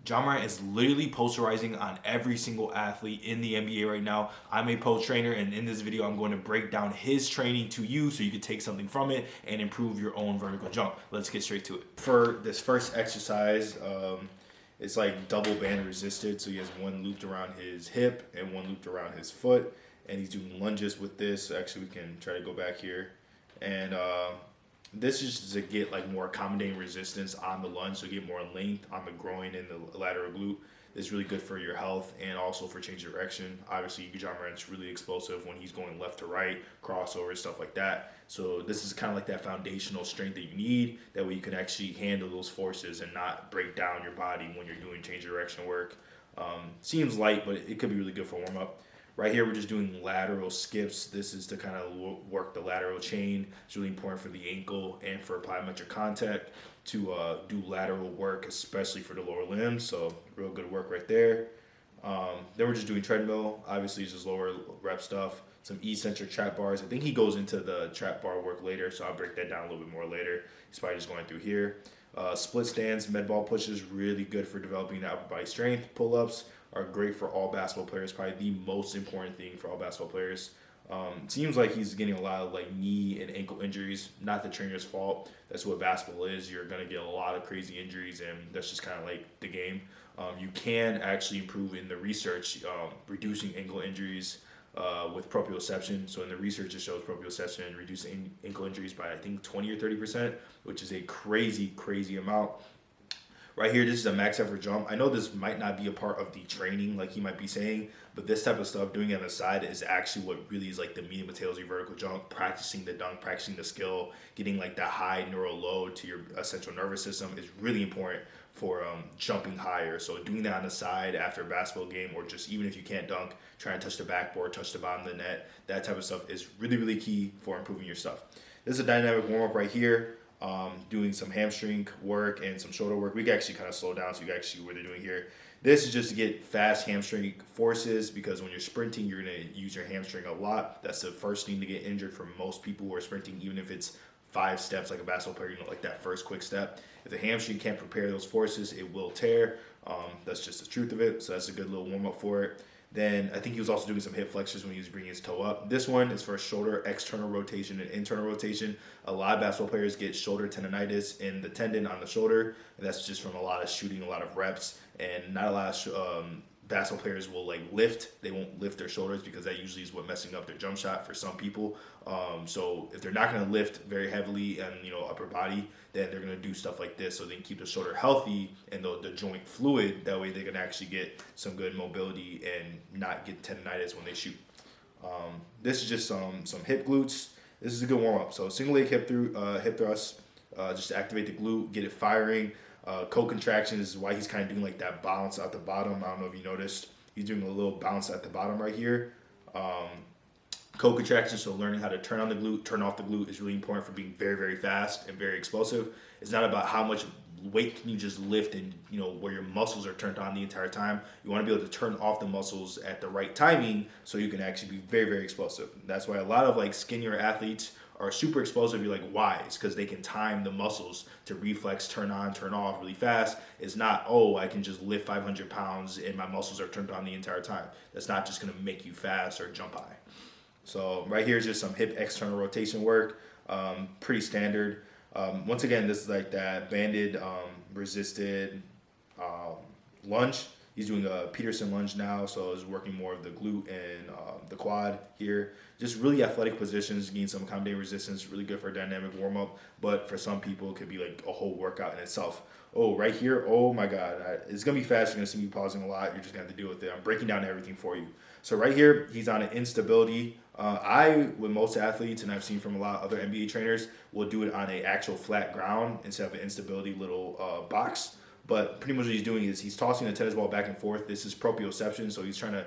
John Morant is literally posterizing on every single athlete in the NBA right now. I'm a post trainer, and in this video, I'm going to break down his training to you so you can take something from it and improve your own vertical jump. Let's get straight to it. For this first exercise, it's like double band resisted. So he has one looped around his hip and one looped around his foot, and he's doing lunges with this. So actually, we can try to go back here, and this is to get like more accommodating resistance on the lunge, so get more length on the groin and the lateral glute. It's really good for your health and also for change of direction. Obviously, John Morant's really explosive when he's going left to right, crossover, stuff like that. So this is kind of like that foundational strength that you need. That way you can actually handle those forces and not break down your body when you're doing change of direction work. Seems light, but it could be really good for warm up. Right here, we're just doing lateral skips. This is to kind of work the lateral chain. It's really important for the ankle and for plyometric contact to do lateral work, especially for the lower limbs. So real good work right there. Then we're just doing treadmill. Obviously, it's just lower rep stuff. Some eccentric trap bars. I think he goes into the trap bar work later, so I'll break that down a little bit more later. He's probably just going through here. Split stands, med ball pushes, really good for developing the upper body strength. Pull-ups are great for all basketball players. Probably the most important thing for all basketball players. Seems like he's getting a lot of like knee and ankle injuries. Not the trainer's fault. That's what basketball is. You're gonna get a lot of crazy injuries, and that's just kind of like the game. You can actually improve in the research, reducing ankle injuries with proprioception. So in the research, it shows proprioception reducing ankle injuries by I think 20 or 30%, which is a crazy amount. Right here, this is a max effort jump. I know this might not be a part of the training like he might be saying, but this type of stuff, doing it on the side, is actually what really is like the meat and potatoes of your vertical jump. Practicing the dunk, practicing the skill, getting like that high neural load to your central nervous system is really important for jumping higher. So doing that on the side after a basketball game, or just even if you can't dunk, trying to touch the backboard, touch the bottom of the net, that type of stuff is really key for improving your stuff. This is a dynamic warm-up right here. Doing some hamstring work and some shoulder work. We can actually kind of slow down so you can actually see what they're doing here. This is just to get fast hamstring forces, because when you're sprinting, you're going to use your hamstring a lot. That's the first thing to get injured for most people who are sprinting, even if it's 5 steps like a basketball player, like that first quick step. If the hamstring can't prepare those forces, it will tear. That's just the truth of it. So that's a good little warm up for it. Then I think he was also doing some hip flexors when he was bringing his toe up. This one is for shoulder external rotation and internal rotation. A lot of basketball players get shoulder tendonitis in the tendon on the shoulder, and that's just from a lot of shooting, a lot of reps, and not a lot of basketball players will like lift. They won't lift their shoulders because that usually is what messing up their jump shot for some people. So if they're not going to lift very heavily and upper body, then they're going to do stuff like this so they can keep the shoulder healthy and the joint fluid. That way they can actually get some good mobility and not get tendonitis when they shoot. This is just some hip glutes. This is a good warm up. So single leg hip thrust, just to activate the glute, get it firing. Co-contraction is why he's kind of doing like that bounce at the bottom. I don't know if you noticed. He's doing a little bounce at the bottom right here. Co-contraction, so learning how to turn on the glute, turn off the glute is really important for being very fast and very explosive. It's not about how much weight can you just lift and where your muscles are turned on the entire time. You want to be able to turn off the muscles at the right timing so you can actually be very explosive. That's why a lot of like skinnier athletes are super explosive. You're like, why? It's because they can time the muscles to reflex, turn on, turn off really fast. It's not, oh, I can just lift 500 pounds and my muscles are turned on the entire time. That's not just going to make you fast or jump high. So right here is just some hip external rotation work. Pretty standard. Once again, this is like that banded resisted lunge. He's doing a Peterson lunge now, so he's working more of the glute and the quad here. Just really athletic positions, getting some accommodating resistance, really good for a dynamic warm-up, but for some people, it could be like a whole workout in itself. Oh, right here, oh my God. It's going to be fast. You're going to see me pausing a lot. You're just going to have to deal with it. I'm breaking down everything for you. So right here, he's on an instability. With most athletes, and I've seen from a lot of other NBA trainers, will do it on an actual flat ground instead of an instability little box. But pretty much what he's doing is he's tossing the tennis ball back and forth. This is proprioception, so he's trying to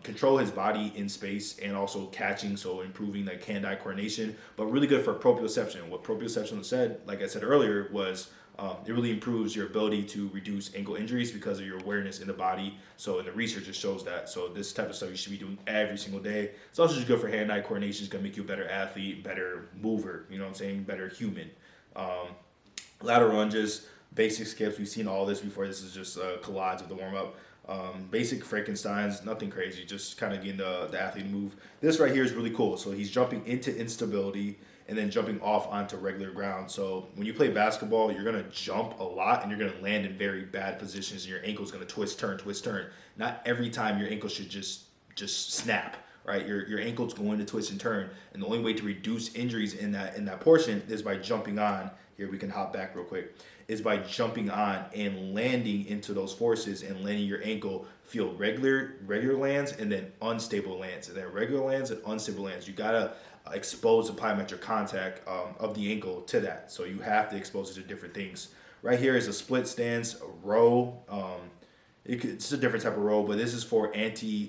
control his body in space and also catching, so improving like hand-eye coordination, but really good for proprioception. What proprioception said, like I said earlier, was it really improves your ability to reduce ankle injuries because of your awareness in the body. So in the research, it shows that. So this type of stuff you should be doing every single day. It's also just good for hand-eye coordination. It's going to make you a better athlete, better mover, better human. Lateral lunges. basic skips. We've seen all this before. This is just collage of the warm up. Basic Frankensteins, nothing crazy, just kind of getting the athlete to move. This right here is really cool. So he's jumping into instability and then jumping off onto regular ground. So when you play basketball, you're going to jump a lot and you're going to land in very bad positions and your ankle's going to twist, turn, twist, turn. Not every time your ankle should just snap, right? Your ankle's going to twist and turn. And the only way to reduce injuries in that portion is by jumping on. Here, we can hop back real quick. Is by jumping on and landing into those forces and letting your ankle feel regular lands and then unstable lands. And then regular lands and unstable lands. You got to expose the plyometric contact of the ankle to that. So you have to expose it to different things. Right here is a split stance, a row. It's a different type of row, but this is for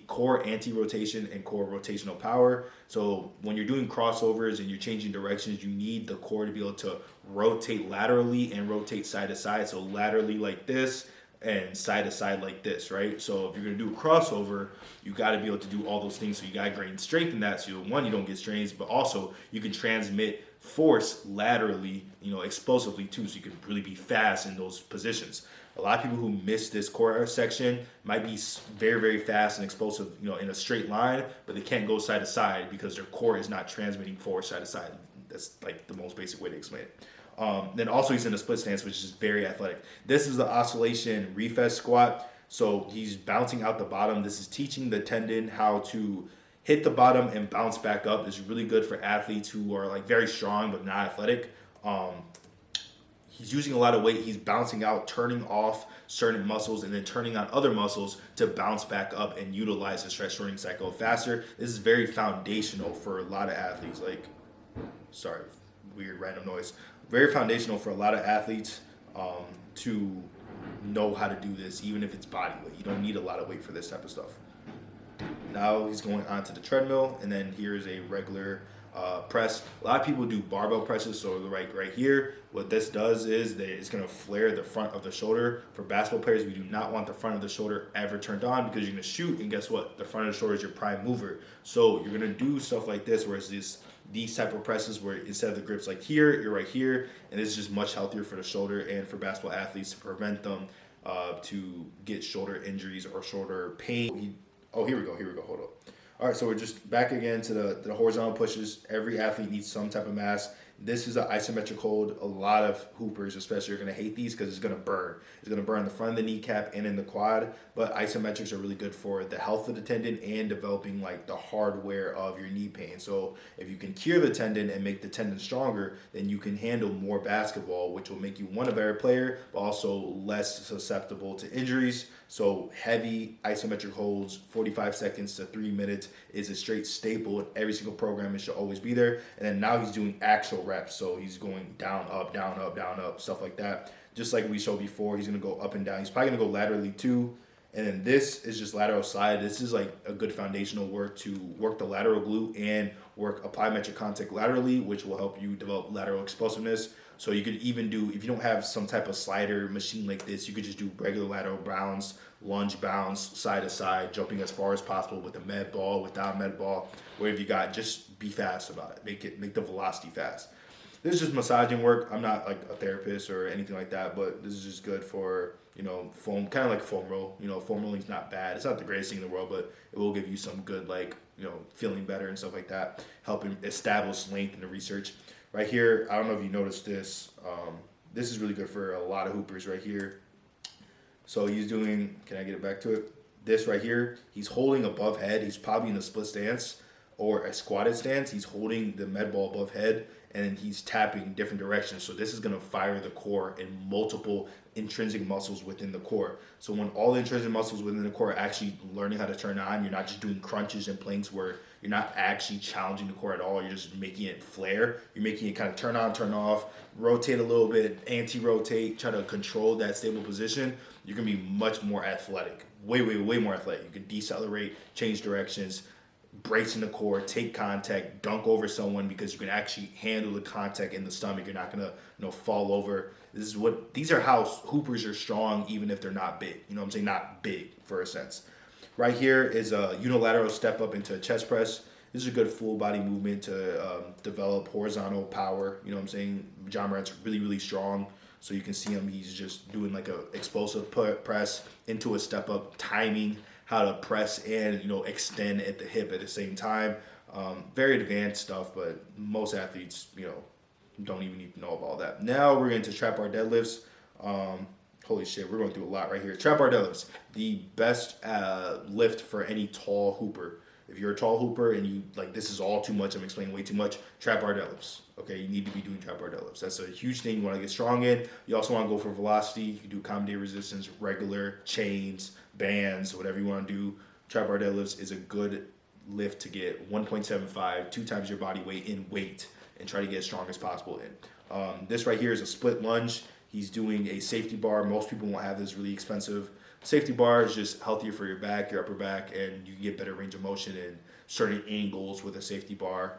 core anti-rotation and core rotational power. So when you're doing crossovers and you're changing directions, you need the core to be able to rotate laterally and rotate side to side. So laterally like this and side to side like this, right? So if you're gonna do a crossover, you got to be able to do all those things. So you got to gain strength in that. So one, you don't get strains, but also you can transmit force laterally, explosively too. So you can really be fast in those positions. A lot of people who miss this core section might be very, very fast and explosive, in a straight line, but they can't go side to side because their core is not transmitting force side to side. That's like the most basic way to explain it. Then also he's in a split stance, which is very athletic. This is the oscillation reflex squat. So he's bouncing out the bottom. This is teaching the tendon how to hit the bottom and bounce back up. It's really good for athletes who are like very strong but not athletic. He's using a lot of weight. He's bouncing out, turning off certain muscles, and then turning on other muscles to bounce back up and utilize the stress shortening cycle faster. This is very foundational for a lot of athletes. Sorry, weird random noise. Very foundational for a lot of athletes to know how to do this, even if it's body weight. You don't need a lot of weight for this type of stuff. Now he's going onto the treadmill, and then here's a regular press. A lot of people do barbell presses, so right here, what this does is that it's going to flare the front of the shoulder. For basketball players, we do not want the front of the shoulder ever turned on because you're going to shoot, and guess what? The front of the shoulder is your prime mover. So you're going to do stuff like this, where it's these type of presses where instead of the grips like here, you're right here, and this is just much healthier for the shoulder and for basketball athletes to prevent them to get shoulder injuries or shoulder pain. Here we go, hold up. All right, so we're just back again to the horizontal pushes. Every athlete needs some type of mass. This is an isometric hold. A lot of hoopers especially are going to hate these because it's going to burn. It's going to burn the front of the kneecap and in the quad, but isometrics are really good for the health of the tendon and developing like the hardware of your knee pain. So if you can cure the tendon and make the tendon stronger, then you can handle more basketball, which will make you a better player, but also less susceptible to injuries. So heavy isometric holds, 45 seconds to 3 minutes is a straight staple in every single program. It should always be there. And then now he's doing actual reps. So he's going down, up, down, up, down, up, stuff like that. Just like we showed before, he's going to go up and down. He's probably going to go laterally too. And then this is just lateral side. This is like a good foundational work to work the lateral glute and work a plyometric contact laterally, which will help you develop lateral explosiveness. So you could even do, if you don't have some type of slider machine like this, you could just do regular lateral bounds, lunge bounds, side to side, jumping as far as possible with a med ball, without med ball. Whatever you got, just be fast about it. Make the velocity fast. This is just massaging work. I'm not like a therapist or anything like that, but this is just good for, foam, kind of like foam roll. Foam rolling is not bad. It's not the greatest thing in the world, but it will give you some good, feeling better and stuff like that, helping establish length in the research. Right here, I don't know if you noticed this. This is really good for a lot of hoopers right here. So he's doing, can I get it back to it? This right here, he's holding above head. He's probably in a split stance or a squatted stance. He's holding the med ball above head and he's tapping in different directions. So this is going to fire the core and multiple intrinsic muscles within the core. So when all the intrinsic muscles within the core are actually learning how to turn on, you're not just doing crunches and planks where you're not actually challenging the core at all. You're just making it flare. You're making it kind of turn on, turn off, rotate a little bit, anti-rotate, try to control that stable position. You're going to be much more athletic, way, way, way more athletic. You can decelerate, change directions, brace in the core, take contact, dunk over someone because you can actually handle the contact in the stomach. You're not going to fall over. These are how hoopers are strong even if they're not big. You know what I'm saying? Not big for a sense. Right here is a unilateral step up into a chest press. This is a good full body movement to develop horizontal power. You know what I'm saying? John Morant's really, really strong. So you can see him, he's just doing like a explosive press into a step up, timing how to press and, you know, extend at the hip at the same time. Very advanced stuff, but most athletes, you know, don't even need to know about that. Now we're going to trap bar deadlifts. Holy shit, we're going through a lot right here. Trap bar deadlifts, the best lift for any tall hooper. If you're a tall hooper and you like, this is all too much, I'm explaining way too much, trap bar deadlifts. Okay, you need to be doing trap bar deadlifts. That's a huge thing you want to get strong in. You also want to go for velocity. You can do accommodated resistance, regular, chains, bands, whatever you want to do. Trap bar deadlifts is a good lift to get 1.75, 2 times your body weight in weight, and try to get as strong as possible in. This right here is a split lunge. He's doing a safety bar. Most people won't have this, really expensive. Safety bar is just healthier for your back, your upper back, and you can get better range of motion in certain angles with a safety bar.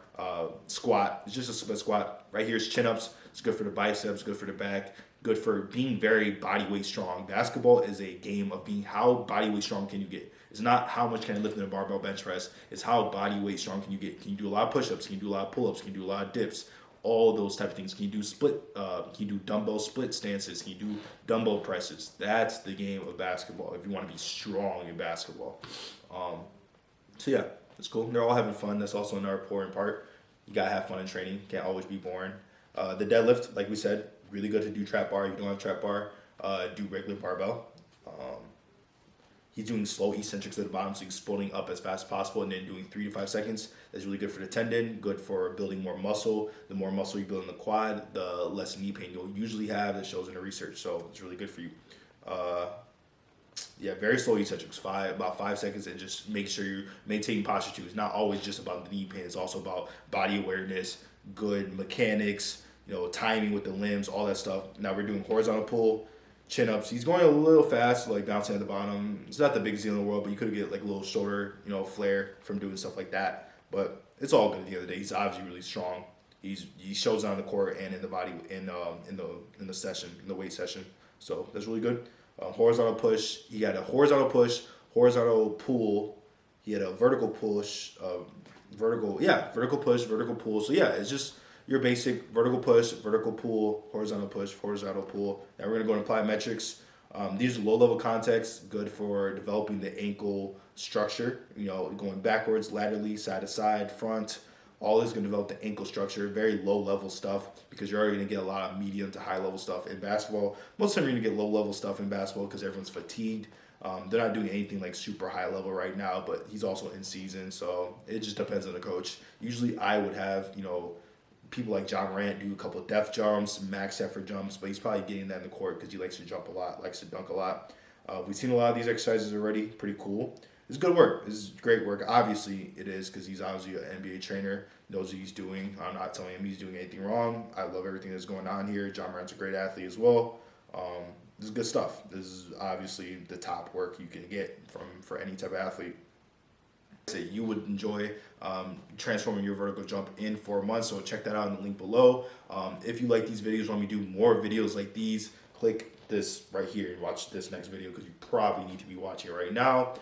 Squat, it's just a split squat. Right here is chin-ups. It's good for the biceps, good for the back, good for being very body weight strong. Basketball is a game of being how body weight strong can you get. It's not how much can I lift in a barbell bench press. It's how body weight strong can you get. Can you do a lot of push-ups? Can you do a lot of pull-ups? Can you do a lot of dips? All those type of things. Can you do split? Can you do dumbbell split stances? Can you do dumbbell presses? That's the game of basketball. If you want to be strong in basketball, so yeah, it's cool. They're all having fun. That's also another important part. You gotta have fun in training. Can't always be boring. The deadlift, like we said, really good to do trap bar. If you don't have trap bar, do regular barbell. He's doing slow eccentrics at the bottom, so he's exploding up as fast as possible and then doing 3 to 5 seconds. That's really good for the tendon, good for building more muscle. The more muscle you build in the quad, the less knee pain you'll usually have. That shows in the research, so it's really good for you. Yeah, very slow eccentrics, about 5 seconds, and just make sure you're maintaining posture too. It's not always just about the knee pain. It's also about body awareness, good mechanics, you know, timing with the limbs, all that stuff. Now we're doing horizontal pull, chin-ups. He's going a little fast, like bouncing at the bottom. It's not the biggest deal in the world, but you could get like a little shoulder, you know, flare from doing stuff like that. But it's all good at the end of the day. He's obviously really strong. He shows on the court and in the body in the session, in the weight session. So that's really good. Horizontal push. He had a horizontal push, horizontal pull. He had a vertical push, vertical push, vertical pull. So yeah, it's just your basic vertical push, vertical pull, horizontal push, horizontal pull. Now we're gonna go and apply metrics. These are low-level contacts, good for developing the ankle structure. You know, going backwards, laterally, side to side, front. All this is gonna develop the ankle structure. Very low-level stuff because you're already gonna get a lot of medium to high-level stuff in basketball. Most of the time you're gonna get low-level stuff in basketball because everyone's fatigued. They're not doing anything like super high level right now, but he's also in season, so it just depends on the coach. Usually I would have, you know, people like John Morant do a couple of depth jumps, max effort jumps, but he's probably getting that in the court because he likes to jump a lot, likes to dunk a lot. We've seen a lot of these exercises already. Pretty cool. It's good work. This is great work. Obviously, it is because he's obviously an NBA trainer, knows what he's doing. I'm not telling him he's doing anything wrong. I love everything that's going on here. John Morant's a great athlete as well. This is good stuff. This is obviously the top work you can get for any type of athlete. Say you would enjoy transforming your vertical jump in 4 months, so check that out in the link below. If you like these videos, want me to do more videos like these, click this right here and watch this next video because you probably need to be watching it right now.